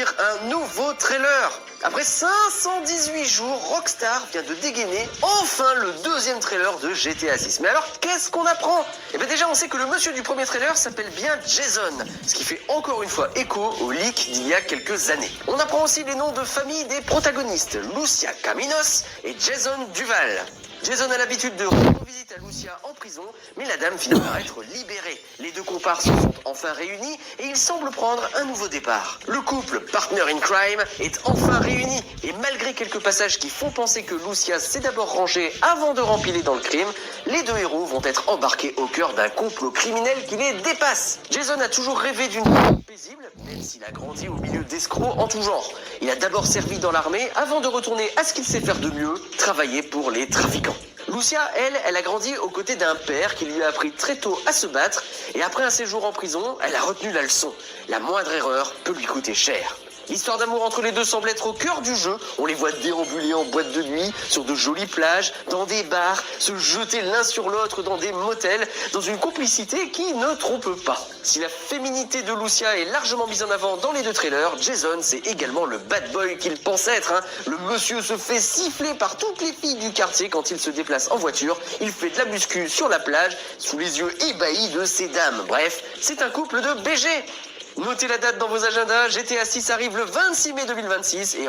Un nouveau trailer. Après 518 jours, Rockstar vient de dégainer enfin le deuxième trailer de GTA 6. Mais alors, qu'est-ce qu'on apprend? Eh bien déjà, on sait que le monsieur du premier trailer s'appelle bien Jason, ce qui fait encore une fois écho au leak d'il y a quelques années. On apprend aussi les noms de famille des protagonistes, Lucia Caminos et Jason Duval. Jason a l'habitude de rendre visite à Lucia en prison, mais la dame finit par être libérée. Les deux comparses sont enfin réunis et ils semblent prendre un nouveau départ. Le couple Partner in Crime est enfin réuni et malgré quelques passages qui font penser que Lucia s'est d'abord rangée avant de rempiler dans le crime, les deux héros vont être embarqués au cœur d'un complot criminel qui les dépasse. Jason a toujours rêvé d'une vie paisible, même s'il a grandi au milieu d'escrocs en tout genre. Il a d'abord servi dans l'armée avant de retourner à ce qu'il sait faire de mieux, travailler pour les trafiquants. Lucia, elle a grandi aux côtés d'un père qui lui a appris très tôt à se battre et après un séjour en prison, elle a retenu la leçon. La moindre erreur peut lui coûter cher. L'histoire d'amour entre les deux semble être au cœur du jeu. On les voit déambuler en boîte de nuit, sur de jolies plages, dans des bars, se jeter l'un sur l'autre dans des motels, dans une complicité qui ne trompe pas. Si la féminité de Lucia est largement mise en avant dans les deux trailers, Jason, c'est également le bad boy qu'il pense être. Le monsieur se fait siffler par toutes les filles du quartier quand il se déplace en voiture. Il fait de la muscu sur la plage, sous les yeux ébahis de ces dames. Bref, c'est un couple de BG. Notez la date dans vos agendas, GTA 6 arrive le 26 mai 2026 et